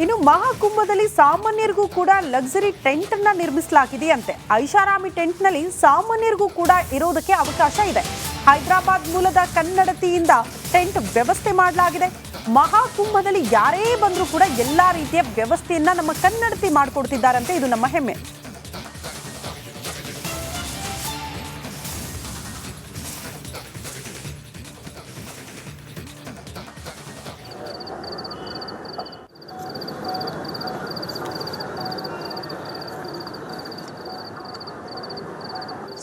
ಇನ್ನು ಮಹಾಕುಂಭದಲ್ಲಿ ಸಾಮಾನ್ಯರಿಗೂ ಕೂಡ luxury tent ಅನ್ನ ನಿರ್ಮಿಸಲಾಗಿದೆಯಂತೆ. ಐಷಾರಾಮಿ ಟೆಂಟ್ ನಲ್ಲಿ ಸಾಮಾನ್ಯರಿಗೂ ಕೂಡ ಇರೋದಕ್ಕೆ ಅವಕಾಶ ಇದೆ. ಹೈದರಾಬಾದ್ ಮೂಲದ ಕನ್ನಡತಿಯಿಂದ ಟೆಂಟ್ ವ್ಯವಸ್ಥೆ ಮಾಡಲಾಗಿದೆ. ಮಹಾಕುಂಭದಲ್ಲಿ ಯಾರೇ ಬಂದರೂ ಕೂಡ ಎಲ್ಲಾ ರೀತಿಯ ವ್ಯವಸ್ಥೆಯನ್ನ ನಮ್ಮ ಕನ್ನಡತಿ ಮಾಡಿಕೊಡ್ತಿದ್ದಾರಂತೆ. ಇದು ನಮ್ಮ ಹೆಮ್ಮೆ.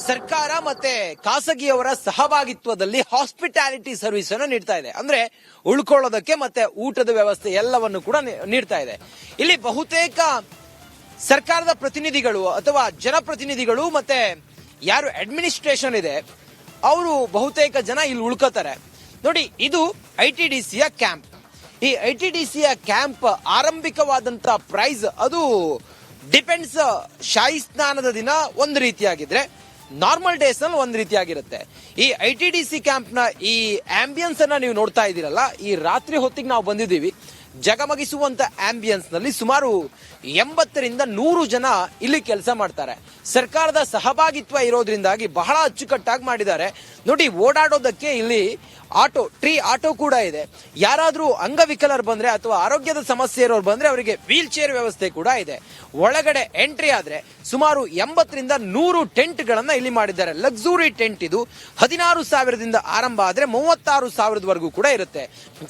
ಸರ್ಕಾರ ಮತ್ತೆ ಖಾಸಗಿಯವರ ಸಹಭಾಗಿತ್ವದಲ್ಲಿ ಹಾಸ್ಪಿಟಾಲಿಟಿ ಸರ್ವಿಸ್ ಅನ್ನು ನೀಡ್ತಾ ಇದೆ. ಅಂದ್ರೆ ಉಳ್ಕೊಳ್ಳೋದಕ್ಕೆ ಮತ್ತೆ ಊಟದ ವ್ಯವಸ್ಥೆ ಎಲ್ಲವನ್ನು ಕೂಡ ನೀಡ್ತಾ ಇದೆ. ಇಲ್ಲಿ ಬಹುತೇಕ ಸರ್ಕಾರದ ಪ್ರತಿನಿಧಿಗಳು ಅಥವಾ ಜನಪ್ರತಿನಿಧಿಗಳು ಮತ್ತೆ ಯಾರು ಅಡ್ಮಿನಿಸ್ಟ್ರೇಷನ್ ಇದೆ ಅವರು ಬಹುತೇಕ ಜನ ಇಲ್ಲಿ ಉಳ್ಕೋತಾರೆ. ನೋಡಿ, ಇದು ಐಟಿಡಿಸಿಯ ಕ್ಯಾಂಪ್. ಈ ಐಟಿಡಿಸಿಯ ಕ್ಯಾಂಪ್ ಆರಂಭಿಕವಾದಂತ ಪ್ರೈಸ್ ಅದು ಡಿಪೆಂಡ್ಸ್. ಶಾಹಿ ಸ್ನಾನದ ದಿನ ಒಂದು ರೀತಿಯಾಗಿದ್ರೆ ನಾರ್ಮಲ್ ಡೇಸ್ ನಲ್ಲಿ ಒಂದ್ ರೀತಿಯಾಗಿರುತ್ತೆ. ಈ ಐಟಿಡಿಸಿ ಕ್ಯಾಂಪ್ ನ ಈ ಆಂಬಿಯನ್ಸ್ ಅನ್ನ ನೀವು ನೋಡ್ತಾ ಇದ್ದೀರಲ್ಲ, ಈ ರಾತ್ರಿ ಹೊತ್ತಿಗೆ ನಾವು ಬಂದಿದ್ದೀವಿ. ಜಗಮಗಿಸುವಂತ ಆಂಬಿಯನ್ಸ್ ನಲ್ಲಿ ಸುಮಾರು 80 ರಿಂದ 100 ಜನ ಇಲ್ಲಿ ಕೆಲಸ ಮಾಡ್ತಾರೆ. ಸರ್ಕಾರದ ಸಹಭಾಗಿತ್ವ ಇರೋದ್ರಿಂದಾಗಿ ಬಹಳ ಅಚ್ಚುಕಟ್ಟಾಗಿ ಮಾಡಿದ್ದಾರೆ. ನೋಡಿ, ಓಡಾಡೋದಕ್ಕೆ ಇಲ್ಲಿ ಟ್ರೀ ಆಟೋ ಕೂಡ ಇದೆ. ಯಾರಾದ್ರೂ ಅಂಗವಿಕಲರು ಬಂದ್ರೆ ಅಥವಾ ಆರೋಗ್ಯದ ಸಮಸ್ಯೆ ಇರೋರು ಬಂದ್ರೆ ಅವರಿಗೆ ವೀಲ್ ಚೇರ್ ವ್ಯವಸ್ಥೆ ಕೂಡ ಇದೆ. ಒಳಗಡೆ ಎಂಟ್ರಿ ಆದ್ರೆ ಸುಮಾರು 80 ರಿಂದ 100 ಟೆಂಟ್ ಗಳನ್ನ ಇಲ್ಲಿ ಮಾಡಿದ್ದಾರೆ. ಲಕ್ಸುರಿ ಟೆಂಟ್ ಇದು 16,000ದಿಂದ ಆರಂಭ ಆದ್ರೆ 36,000ವರೆಗೂ ಕೂಡ ಇರುತ್ತೆ.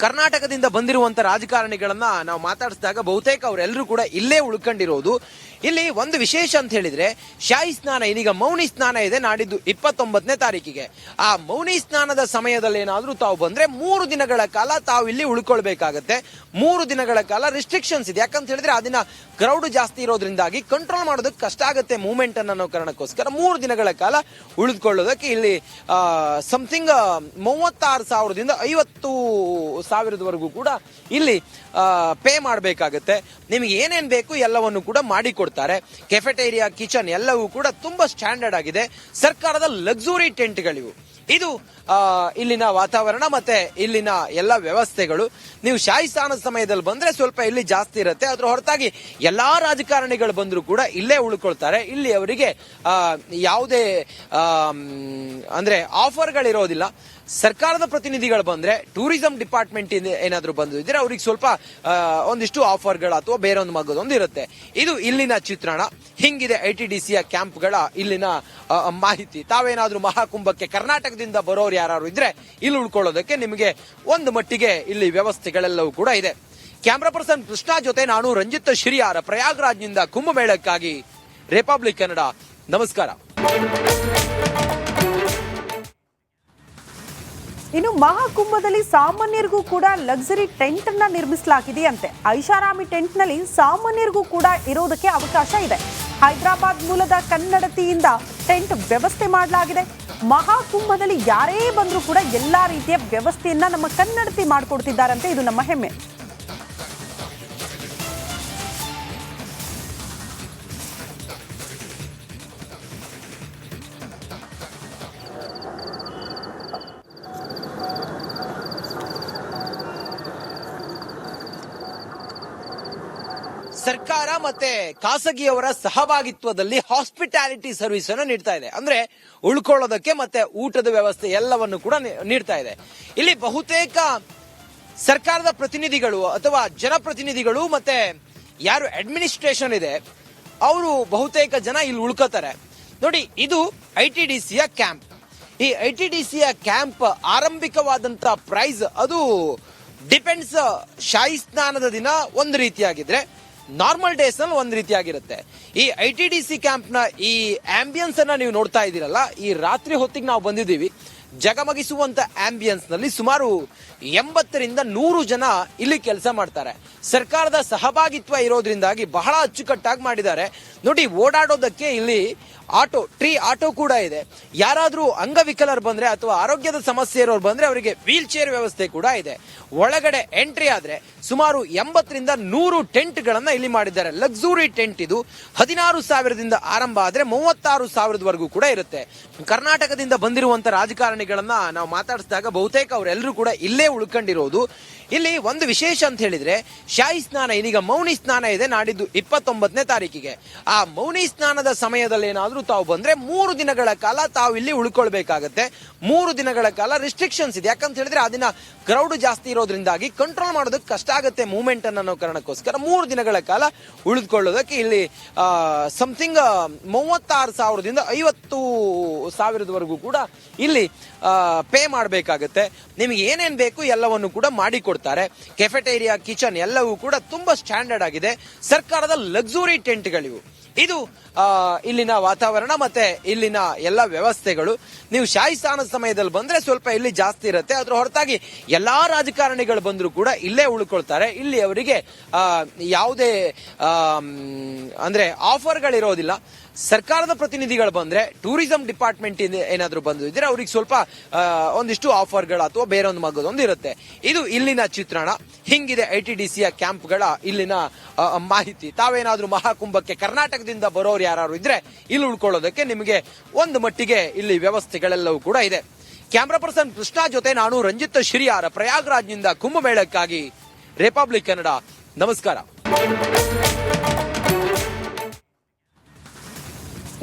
ಕರ್ನಾಟಕದಿಂದ ಬಂದಿರುವಂತ ರಾಜಕಾರಣಿಗಳನ್ನ ನಾವು ಮಾತಾಡಿಸಿದಾಗ ಬಹುತೇಕ ಅವರೆಲ್ಲರೂ ಕೂಡ ಇಲ್ಲೇ ಉಳ್ಕೊಂಡಿರೋದು. ಇಲ್ಲಿ ಒಂದು ವಿಶೇಷ ಅಂತ ಹೇಳಿದ್ರೆ ಶಾಹಿ ಸ್ನಾನ, ಇದೀಗ ಮೌನಿ ಸ್ನಾನ ಇದೆ ನಾಡಿದ್ದು 29ನೇ ತಾರೀಕಿಗೆ. ಆ ಮೌನಿ ಸ್ನಾನದ ಸಮಯದಲ್ಲಿ ಏನಾದ್ರೂ ತಾವು ಬಂದ್ರೆ 3 ದಿನಗಳ ಕಾಲ ತಾವು ಇಲ್ಲಿ ಉಳ್ಕೊಳ್ಬೇಕಾಗತ್ತೆ. 3 ದಿನಗಳ ಕಾಲ ರಿಸ್ಟ್ರಿಕ್ಷನ್ಸ್ ಇದೆ. ಯಾಕಂತ ಹೇಳಿದ್ರೆ ಆ ದಿನ ಕ್ರೌಡ್ ಜಾಸ್ತಿ ಇರೋದ್ರಿಂದಾಗಿ ಕಂಟ್ರೋಲ್ ಮಾಡೋದಕ್ಕೆ ಕಷ್ಟ ಆಗುತ್ತೆ ಮೂವ್ಮೆಂಟ್ ಅನ್ನೋ ಕಾರಣಕ್ಕೋಸ್ಕರ 3 ದಿನಗಳ ಕಾಲ ಉಳಿದುಕೊಳ್ಳೋದಕ್ಕೆ ಇಲ್ಲಿ ಸಮಥಿಂಗ್ 36,000ದಿಂದ 50,000ವರೆಗೂ ಕೂಡ ಇಲ್ಲಿ ಪೇ ಮಾಡಬೇಕಾಗತ್ತೆ. ನಿಮಗೆ ಏನೇನ್ ಬೇಕು ಎಲ್ಲವನ್ನು ಕೂಡ ಮಾಡಿಕೊಡ್ತಾರೆ. ಕೆಫೆಟೇರಿಯಾ, ಕಿಚನ್ ಎಲ್ಲವೂ ಕೂಡ ತುಂಬಾ ಸ್ಟ್ಯಾಂಡರ್ಡ್ ಆಗಿದೆ. ಸರ್ಕಾರದ ಲಕ್ಸುರಿ ಟೆಂಟ್ಗಳಿವು. ಇದು ಇಲ್ಲಿನ ವಾತಾವರಣ ಮತ್ತೆ ಇಲ್ಲಿನ ಎಲ್ಲ ವ್ಯವಸ್ಥೆಗಳು. ನೀವು ಶಾಹಿ ಸ್ನಾನದ ಸಮಯದಲ್ಲಿ ಬಂದ್ರೆ ಸ್ವಲ್ಪ ಇಲ್ಲಿ ಜಾಸ್ತಿ ಇರುತ್ತೆ. ಅದ್ರ ಹೊರತಾಗಿ ಎಲ್ಲಾ ರಾಜಕಾರಣಿಗಳು ಬಂದ್ರು ಕೂಡ ಇಲ್ಲೇ ಉಳ್ಕೊಳ್ತಾರೆ. ಇಲ್ಲಿ ಅವರಿಗೆ ಯಾವುದೇ ಅಂದ್ರೆ ಆಫರ್ಗಳಿರೋದಿಲ್ಲ. ಸರ್ಕಾರದ ಪ್ರತಿನಿಧಿಗಳು ಬಂದ್ರೆ, ಟೂರಿಸಂ ಡಿಪಾರ್ಟ್ಮೆಂಟ್ ಏನಾದ್ರು ಬಂದಿದ್ರೆ ಅವ್ರಿಗೆ ಸ್ವಲ್ಪ ಒಂದಿಷ್ಟು ಆಫರ್ಗಳು ಅಥವಾ ಬೇರೆ ಒಂದು ಮಗದೊಂದು ಇರುತ್ತೆ. ಇದು ಇಲ್ಲಿನ ಚಿತ್ರಣ. ಹಿಂಗಿದೆ ಐಟಿಡಿಸಿಯ ಕ್ಯಾಂಪ್ಗಳ ಇಲ್ಲಿನ ಮಾಹಿತಿ. ತಾವೇನಾದ್ರೂ ಮಹಾಕುಂಭಕ್ಕೆ ಕರ್ನಾಟಕದಿಂದ ಬರೋರು ಯಾರು ಇದ್ರೆ ಇಲ್ಲಿ ಉಳ್ಕೊಳ್ಳೋದಕ್ಕೆ ನಿಮಗೆ ಒಂದು ಮಟ್ಟಿಗೆ ಇಲ್ಲಿ ವ್ಯವಸ್ಥೆಗಳೆಲ್ಲವೂ ಕೂಡ ಇದೆ. ಕ್ಯಾಮ್ರಾ ಪರ್ಸನ್ ಕೃಷ್ಣ ಜೊತೆ ನಾನು ರಂಜಿತ್ ಶಿರಿಯಾರ, ಪ್ರಯಾಗ್ರಾಜ್ನಿಂದ ಕುಂಭಮೇಳಕ್ಕಾಗಿ ರಿಪಬ್ಲಿಕ್ ಕನ್ನಡ. ನಮಸ್ಕಾರ. ಇನ್ನು ಮಹಾಕುಂಭದಲ್ಲಿ ಸಾಮಾನ್ಯರಿಗೂ ಕೂಡ ಲಕ್ಸರಿ ಟೆಂಟ್ ಅನ್ನ ನಿರ್ಮಿಸಲಾಗಿದೆಯಂತೆ. ಐಷಾರಾಮಿ ಟೆಂಟ್ ನಲ್ಲಿ ಸಾಮಾನ್ಯರಿಗೂ ಕೂಡ ಇರೋದಕ್ಕೆ ಅವಕಾಶ ಇದೆ. ಹೈದರಾಬಾದ್ ಮೂಲದ ಕನ್ನಡತಿಯಿಂದ ಟೆಂಟ್ ವ್ಯವಸ್ಥೆ ಮಾಡಲಾಗಿದೆ. ಮಹಾಕುಂಭದಲ್ಲಿ ಯಾರೇ ಬಂದರೂ ಕೂಡ ಎಲ್ಲಾ ರೀತಿಯ ವ್ಯವಸ್ಥೆಯನ್ನ ನಮ್ಮ ಕನ್ನಡತಿ ಮಾಡಿಕೊಡ್ತಿದ್ದಾರಂತೆ. ಇದು ನಮ್ಮ ಹೆಮ್ಮೆ. ಸರ್ಕಾರ ಮತ್ತೆ ಖಾಸಗಿಯವರ ಸಹಭಾಗಿತ್ವದಲ್ಲಿ ಹಾಸ್ಪಿಟಾಲಿಟಿ ಸರ್ವಿಸ್ ಅನ್ನು ನೀಡ್ತಾ ಇದೆ. ಅಂದ್ರೆ ಉಳ್ಕೊಳ್ಳೋದಕ್ಕೆ ಮತ್ತೆ ಊಟದ ವ್ಯವಸ್ಥೆ ಎಲ್ಲವನ್ನು ಕೂಡ ನೀಡ್ತಾ ಇದೆ. ಇಲ್ಲಿ ಬಹುತೇಕ ಸರ್ಕಾರದ ಪ್ರತಿನಿಧಿಗಳು ಅಥವಾ ಜನಪ್ರತಿನಿಧಿಗಳು ಮತ್ತೆ ಯಾರು ಅಡ್ಮಿನಿಸ್ಟ್ರೇಷನ್ ಇದೆ ಅವರು ಬಹುತೇಕ ಜನ ಇಲ್ಲಿ ಉಳ್ಕೋತಾರೆ. ನೋಡಿ, ಇದು ಐಟಿಡಿಸಿಯ ಕ್ಯಾಂಪ್. ಈ ಐಟಿಡಿಸಿಯ ಕ್ಯಾಂಪ್ ಆರಂಭಿಕವಾದಂತ ಪ್ರೈಸ್ ಅದು ಡಿಪೆಂಡ್ಸ್. ಶಾಹಿ ಸ್ನಾನದ ದಿನ ಒಂದು ರೀತಿಯಾಗಿದ್ರೆ ನಾರ್ಮಲ್ ಡೇಸ್ ನಲ್ಲಿ ಒಂದ್ ರೀತಿಯಾಗಿರುತ್ತೆ. ಈ ಐಟಿಡಿಸಿ ಕ್ಯಾಂಪ್ ನ ಈ ಆಂಬಿಯನ್ಸ್ ಅನ್ನ ನೀವು ನೋಡ್ತಾ ಇದ್ದೀರಲ್ಲ, ಈ ರಾತ್ರಿ ಹೊತ್ತಿಗೆ ನಾವು ಬಂದಿದ್ದೀವಿ. ಜಗಮಗಿಸುವಂತ ಆಂಬಿಯನ್ಸ್ ನಲ್ಲಿ ಸುಮಾರು 80 ರಿಂದ 100 ಜನ ಇಲ್ಲಿ ಕೆಲಸ ಮಾಡ್ತಾರೆ. ಸರ್ಕಾರದ ಸಹಭಾಗಿತ್ವ ಇರೋದ್ರಿಂದಾಗಿ ಬಹಳ ಅಚ್ಚುಕಟ್ಟಾಗಿ ಮಾಡಿದ್ದಾರೆ. ನೋಡಿ, ಓಡಾಡೋದಕ್ಕೆ ಇಲ್ಲಿ ಟ್ರೀ ಆಟೋ ಕೂಡ ಇದೆ. ಯಾರಾದ್ರೂ ಅಂಗವಿಕಲರು ಬಂದ್ರೆ ಅಥವಾ ಆರೋಗ್ಯದ ಸಮಸ್ಯೆ ಇರೋರು ಬಂದ್ರೆ ಅವರಿಗೆ ವೀಲ್ ಚೇರ್ ವ್ಯವಸ್ಥೆ ಕೂಡ ಇದೆ. ಒಳಗಡೆ ಎಂಟ್ರಿ ಆದ್ರೆ ಸುಮಾರು 80ರಿಂದ 100 ಟೆಂಟ್ ಗಳನ್ನ ಇಲ್ಲಿ ಮಾಡಿದ್ದಾರೆ. ಲಕ್ಸುರಿ ಟೆಂಟ್ ಇದು. 16,000ದಿಂದ ಆರಂಭ ಆದ್ರೆ 36,000ವರೆಗೂ ಕೂಡ ಇರುತ್ತೆ. ಕರ್ನಾಟಕದಿಂದ ಬಂದಿರುವಂತ ರಾಜಕಾರಣಿಗಳನ್ನ ನಾವು ಮಾತಾಡಿಸಿದಾಗ ಬಹುತೇಕ ಅವರೆಲ್ಲರೂ ಕೂಡ ಇಲ್ಲೇ ಉಳ್ಕೊಂಡಿರೋದು. ಇಲ್ಲಿ ಒಂದು ವಿಶೇಷ ಅಂತ ಹೇಳಿದ್ರೆ ಶಾಹಿ ಸ್ನಾನ, ಇದೀಗ ಮೌನಿ ಸ್ನಾನ ಇದೆ ನಾಡಿದ್ದು 29ನೇ ತಾರೀಕಿಗೆ. ಆ ಮೌನಿ ಸ್ನಾನದ ಸಮಯದಲ್ಲಿ ಏನಾದ್ರೂ ತಾವು ಬಂದ್ರೆ 3 ದಿನಗಳ ಕಾಲ ತಾವು ಇಲ್ಲಿ ಉಳ್ಕೊಳ್ಬೇಕಾಗತ್ತೆ. 3 ದಿನಗಳ ಕಾಲ ರಿಸ್ಟ್ರಿಕ್ಷನ್ಸ್ ಇದೆ. ಯಾಕಂತ ಹೇಳಿದ್ರೆ ಆ ದಿನ ಕ್ರೌಡ್ ಜಾಸ್ತಿ ಇರೋದ್ರಿಂದಾಗಿ ಕಂಟ್ರೋಲ್ ಮಾಡೋದಕ್ಕೆ ಕಷ್ಟ ಆಗುತ್ತೆ ಮೂವ್ಮೆಂಟ್ ಅನ್ನೋ ಕಾರಣಕ್ಕೋಸ್ಕರ 3 ದಿನಗಳ ಕಾಲ ಉಳಿದುಕೊಳ್ಳೋದಕ್ಕೆ ಇಲ್ಲಿ ಸಮಥಿಂಗ್ 36,000ದಿಂದ 50,000ವರೆಗೂ ಕೂಡ ಇಲ್ಲಿ ಪೇ ಮಾಡಬೇಕಾಗತ್ತೆ. ನಿಮಗೆ ಏನೇನ್ ಬೇಕು ಎಲ್ಲವನ್ನು ಕೂಡ ಮಾಡಿಕೊಡ್ತಾರೆ. ಕೆಫೆಟೇರಿಯಾ, ಕಿಚನ್ ಎಲ್ಲವೂ ಕೂಡ ತುಂಬಾ ಸ್ಟ್ಯಾಂಡರ್ಡ್ ಆಗಿದೆ. ಸರ್ಕಾರದ ಲಕ್ಸುರಿ ಟೆಂಟ್ಗಳಿವು. ಇದು ಇಲ್ಲಿನ ವಾತಾವರಣ ಮತ್ತೆ ಇಲ್ಲಿನ ಎಲ್ಲ ವ್ಯವಸ್ಥೆಗಳು. ನೀವು ಶಾಹಿ ಸ್ನಾನದ ಸಮಯದಲ್ಲಿ ಬಂದ್ರೆ ಸ್ವಲ್ಪ ಇಲ್ಲಿ ಜಾಸ್ತಿ ಇರುತ್ತೆ. ಅದ್ರ ಹೊರತಾಗಿ ಎಲ್ಲಾ ರಾಜಕಾರಣಿಗಳು ಬಂದ್ರು ಕೂಡ ಇಲ್ಲೇ ಉಳ್ಕೊಳ್ತಾರೆ. ಇಲ್ಲಿ ಅವರಿಗೆ ಯಾವುದೇ ಅಂದ್ರೆ ಆಫರ್ಗಳಿರೋದಿಲ್ಲ. ಸರ್ಕಾರದ ಪ್ರತಿನಿಧಿಗಳು ಬಂದ್ರೆ, ಟೂರಿಸಂ ಡಿಪಾರ್ಟ್ಮೆಂಟ್ ಏನಾದ್ರು ಬಂದಿದ್ರೆ ಅವ್ರಿಗೆ ಸ್ವಲ್ಪ ಒಂದಿಷ್ಟು ಆಫರ್ಗಳು ಅಥವಾ ಬೇರೊಂದು ಮಗದೊಂದು ಇರುತ್ತೆ. ಇದು ಇಲ್ಲಿನ ಚಿತ್ರಣ. ಹಿಂಗಿದೆ ITDCಯ ಕ್ಯಾಂಪ್ಗಳ ಇಲ್ಲಿನ ಮಾಹಿತಿ. ತಾವೇನಾದ್ರೂ ಮಹಾಕುಂಭಕ್ಕೆ ಕರ್ನಾಟಕದಿಂದ ಬರೋರು ಯಾರು ಇದ್ರೆ ಇಲ್ಲಿ ಉಳ್ಕೊಳ್ಳೋದಕ್ಕೆ ನಿಮಗೆ ಒಂದು ಮಟ್ಟಿಗೆ ಇಲ್ಲಿ ವ್ಯವಸ್ಥೆಗಳೆಲ್ಲವೂ ಕೂಡ ಇದೆ. ಕ್ಯಾಮ್ರಾ ಪರ್ಸನ್ ಕೃಷ್ಣ ಜೊತೆ ನಾನು ರಂಜಿತ್ ಶಿರಿಯಾರ, ಪ್ರಯಾಗ್ರಾಜ್ನಿಂದ ಕುಂಭಮೇಳಕ್ಕಾಗಿ ರಿಪಬ್ಲಿಕ್ ಕನ್ನಡ. ನಮಸ್ಕಾರ.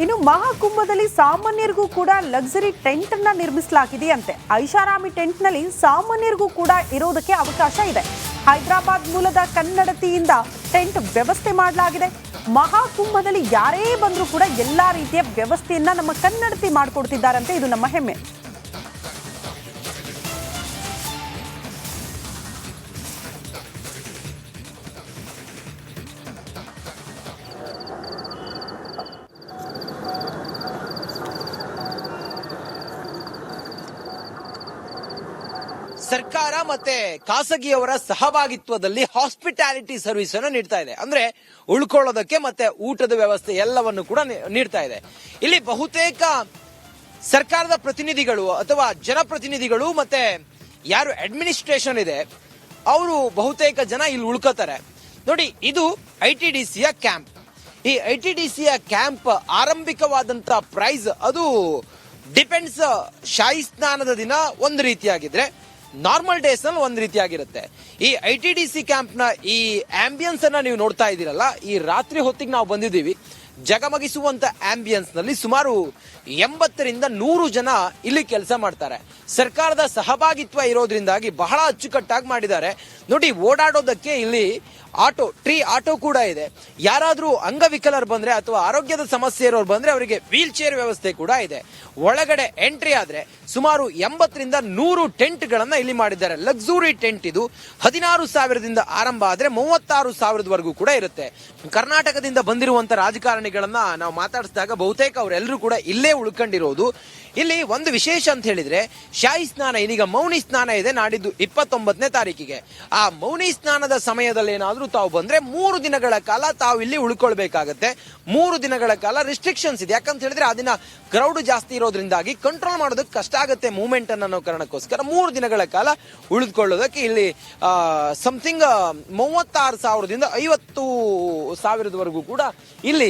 ಇನ್ನು ಮಹಾಕುಂಭದಲ್ಲಿ ಸಾಮಾನ್ಯರಿಗೂ ಕೂಡ ಲಕ್ಸರಿ ಟೆಂಟ್ ಅನ್ನ ನಿರ್ಮಿಸಲಾಗಿದೆಯಂತೆ. ಐಷಾರಾಮಿ ಟೆಂಟ್ ನಲ್ಲಿ ಸಾಮಾನ್ಯರಿಗೂ ಕೂಡ ಇರೋದಕ್ಕೆ ಅವಕಾಶ ಇದೆ. ಹೈದರಾಬಾದ್ ಮೂಲದ ಕನ್ನಡತಿಯಿಂದ ಟೆಂಟ್ ವ್ಯವಸ್ಥೆ ಮಾಡಲಾಗಿದೆ. ಮಹಾಕುಂಭದಲ್ಲಿ ಯಾರೇ ಬಂದರೂ ಕೂಡ ಎಲ್ಲಾ ರೀತಿಯ ವ್ಯವಸ್ಥೆಯನ್ನ ನಮ್ಮ ಕನ್ನಡತಿ ಮಾಡಿಕೊಡ್ತಿದ್ದಾರಂತೆ. ಇದು ನಮ್ಮ ಹೆಮ್ಮೆ. ಸರ್ಕಾರ ಮತ್ತೆ ಖಾಸಗಿಯವರ ಸಹಭಾಗಿತ್ವದಲ್ಲಿ ಹಾಸ್ಪಿಟಾಲಿಟಿ ಸರ್ವಿಸ್ ಅನ್ನು ನೀಡ್ತಾ ಇದೆ. ಅಂದ್ರೆ ಉಳ್ಕೊಳ್ಳೋದಕ್ಕೆ ಮತ್ತೆ ಊಟದ ವ್ಯವಸ್ಥೆ ಎಲ್ಲವನ್ನು ಕೂಡ ನೀಡ್ತಾ ಇದೆ. ಇಲ್ಲಿ ಬಹುತೇಕ ಸರ್ಕಾರದ ಪ್ರತಿನಿಧಿಗಳು ಅಥವಾ ಜನಪ್ರತಿನಿಧಿಗಳು ಮತ್ತೆ ಯಾರು ಅಡ್ಮಿನಿಸ್ಟ್ರೇಷನ್ ಇದೆ ಅವರು ಬಹುತೇಕ ಜನ ಇಲ್ಲಿ ಉಳ್ಕೋತಾರೆ. ನೋಡಿ, ಇದು ITDCಯ ಕ್ಯಾಂಪ್. ಈ ITDCಯ ಕ್ಯಾಂಪ್ ಆರಂಭಿಕವಾದಂತ ಪ್ರೈಸ್ ಅದು ಡಿಪೆಂಡ್ಸ್. ಶಾಹಿ ಸ್ನಾನದ ದಿನ ಒಂದು ರೀತಿಯಾಗಿದ್ರೆ ನಾರ್ಮಲ್ ಡೇಸ್ ನಲ್ಲಿ ಒಂದ್ ರೀತಿಯಾಗಿರುತ್ತೆ. ಈ ITDC ಕ್ಯಾಂಪ್ ನ ಈ ಆಂಬಿಯನ್ಸ್ ಅನ್ನ ನೀವು ನೋಡ್ತಾ ಇದ್ದೀರಲ್ಲ, ಈ ರಾತ್ರಿ ಹೊತ್ತಿಗೆ ನಾವು ಬಂದಿದ್ದೀವಿ. ಜಗಮಗಿಸುವಂತ ಆಂಬಿಯನ್ಸ್ ನಲ್ಲಿ ಸುಮಾರು 80ರಿಂದ 100 ಜನ ಇಲ್ಲಿ ಕೆಲಸ ಮಾಡ್ತಾರೆ. ಸರ್ಕಾರದ ಸಹಭಾಗಿತ್ವ ಇರೋದ್ರಿಂದಾಗಿ ಬಹಳ ಅಚ್ಚುಕಟ್ಟಾಗಿ ಮಾಡಿದ್ದಾರೆ. ನೋಡಿ, ಓಡಾಡೋದಕ್ಕೆ ಇಲ್ಲಿ ಟ್ರೀ ಆಟೋ ಕೂಡ ಇದೆ. ಯಾರಾದ್ರೂ ಅಂಗವಿಕಲರು ಬಂದ್ರೆ ಅಥವಾ ಆರೋಗ್ಯದ ಸಮಸ್ಯೆ ಇರೋರು ಬಂದ್ರೆ ಅವರಿಗೆ ವೀಲ್ ಚೇರ್ ವ್ಯವಸ್ಥೆ ಕೂಡ ಇದೆ. ಒಳಗಡೆ ಎಂಟ್ರಿ ಆದ್ರೆ ಸುಮಾರು 80ರಿಂದ 100 ಟೆಂಟ್ ಗಳನ್ನ ಇಲ್ಲಿ ಮಾಡಿದ್ದಾರೆ. ಲಕ್ಸುರಿ ಟೆಂಟ್ ಇದು. 16,000ದಿಂದ ಆರಂಭ ಆದ್ರೆ 36,000ವರೆಗೂ ಕೂಡ ಇರುತ್ತೆ. ಕರ್ನಾಟಕದಿಂದ ಬಂದಿರುವಂತ ರಾಜಕಾರಣಿಗಳನ್ನ ನಾವು ಮಾತಾಡಿಸಿದಾಗ ಬಹುತೇಕ ಅವರೆಲ್ಲರೂ ಕೂಡ ಇಲ್ಲೇ ಉಳ್ಕೊಂಡಿರೋದು. ಇಲ್ಲಿ ಒಂದು ವಿಶೇಷ ಅಂತ ಹೇಳಿದ್ರೆ ಶಾಹಿ ಸ್ನಾನ, ಇದೀಗ ಮೌನಿ ಸ್ನಾನ ಇದೆ ನಾಡಿದ್ದು 29ನೇ ತಾರೀಕಿಗೆ. ಆ ಮೌನಿ ಸ್ನಾನದ ಸಮಯದಲ್ಲಿ ಏನಾದ್ರೂ ತಾವು ಬಂದ್ರೆ 3 ದಿನಗಳ ಕಾಲ ತಾವು ಇಲ್ಲಿ ಉಳ್ಕೊಳ್ಬೇಕಾಗತ್ತೆ. 3 ದಿನಗಳ ಕಾಲ ರಿಸ್ಟ್ರಿಕ್ಷನ್ಸ್ ಇದೆ. ಯಾಕಂತ ಹೇಳಿದ್ರೆ ಆ ದಿನ ಕ್ರೌಡ್ ಜಾಸ್ತಿ ಇರೋದ್ರಿಂದಾಗಿ ಕಂಟ್ರೋಲ್ ಮಾಡೋದಕ್ಕೆ ಕಷ್ಟ ಆಗುತ್ತೆ ಮೂವ್ಮೆಂಟ್ ಅನ್ನೋ ಕಾರಣಕ್ಕೋಸ್ಕರ 3 ದಿನಗಳ ಕಾಲ ಉಳಿದುಕೊಳ್ಳೋದಕ್ಕೆ ಇಲ್ಲಿ ಸಮಥಿಂಗ್ 36,000ದಿಂದ 50,000ವರೆಗೂ ಕೂಡ ಇಲ್ಲಿ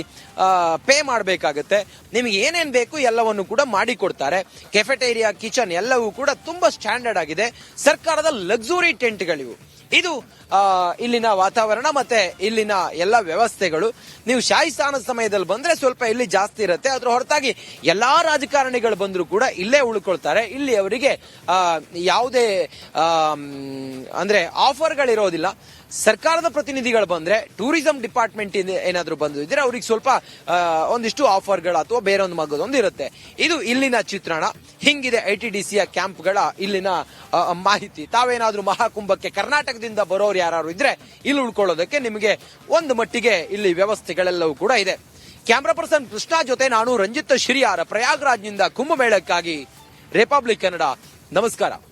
ಪೇ ಮಾಡಬೇಕಾಗತ್ತೆ. ನಿಮಗೆ ಏನೇನ್ ಬೇಕು ಎಲ್ಲವನ್ನು ಕೂಡ ಮಾಡಿಕೊಡ್ತಾರೆ. ಕೆಫೆಟೇರಿಯಾ, ಕಿಚನ್ ಎಲ್ಲವೂ ಕೂಡ ತುಂಬಾ ಸ್ಟ್ಯಾಂಡರ್ಡ್ ಆಗಿದೆ. ಸರ್ಕಾರದ ಲಕ್ಸುರಿ ಟೆಂಟ್ಗಳಿವು. ಇದು ಇಲ್ಲಿನ ವಾತಾವರಣ ಮತ್ತೆ ಇಲ್ಲಿನ ಎಲ್ಲ ವ್ಯವಸ್ಥೆಗಳು. ನೀವು ಶಾಹಿ ಸ್ನಾನದ ಸಮಯದಲ್ಲಿ ಬಂದ್ರೆ ಸ್ವಲ್ಪ ಇಲ್ಲಿ ಜಾಸ್ತಿ ಇರುತ್ತೆ. ಅದ್ರ ಹೊರತಾಗಿ ಎಲ್ಲಾ ರಾಜಕಾರಣಿಗಳು ಬಂದ್ರು ಕೂಡ ಇಲ್ಲೇ ಉಳ್ಕೊಳ್ತಾರೆ. ಇಲ್ಲಿ ಅವರಿಗೆ ಯಾವುದೇ ಅಂದ್ರೆ ಆಫರ್ಗಳಿರೋದಿಲ್ಲ. ಸರ್ಕಾರದ ಪ್ರತಿನಿಧಿಗಳು ಬಂದ್ರೆ, ಟೂರಿಸಂ ಡಿಪಾರ್ಟ್ಮೆಂಟ್ ಏನಾದ್ರು ಬಂದಿದ್ರೆ ಅವ್ರಿಗೆ ಸ್ವಲ್ಪ ಒಂದಿಷ್ಟು ಆಫರ್ಗಳು ಅಥವಾ ಬೇರೊಂದು ಮಗದೊಂದು ಇರುತ್ತೆ. ಇದು ಇಲ್ಲಿನ ಚಿತ್ರಣ. ಹಿಂಗಿದೆ ITDCಯ ಕ್ಯಾಂಪ್ಗಳ ಇಲ್ಲಿನ ಮಾಹಿತಿ. ತಾವೇನಾದ್ರೂ ಮಹಾಕುಂಭಕ್ಕೆ ಕರ್ನಾಟಕದಿಂದ ಬರೋರು ಯಾರು ಇದ್ರೆ ಇಲ್ಲಿ ಉಳ್ಕೊಳ್ಳೋದಕ್ಕೆ ನಿಮಗೆ ಒಂದು ಮಟ್ಟಿಗೆ ಇಲ್ಲಿ ವ್ಯವಸ್ಥೆಗಳೆಲ್ಲವೂ ಕೂಡ ಇದೆ. ಕ್ಯಾಮ್ರಾ ಪರ್ಸನ್ ಕೃಷ್ಣ ಜೊತೆ ನಾನು ರಂಜಿತ್ ಶಿರಿಯಾರ, ಪ್ರಯಾಗ್ರಾಜ್ನಿಂದ ಕುಂಭಮೇಳಕ್ಕಾಗಿ ರಿಪಬ್ಲಿಕ್ ಕನ್ನಡ. ನಮಸ್ಕಾರ.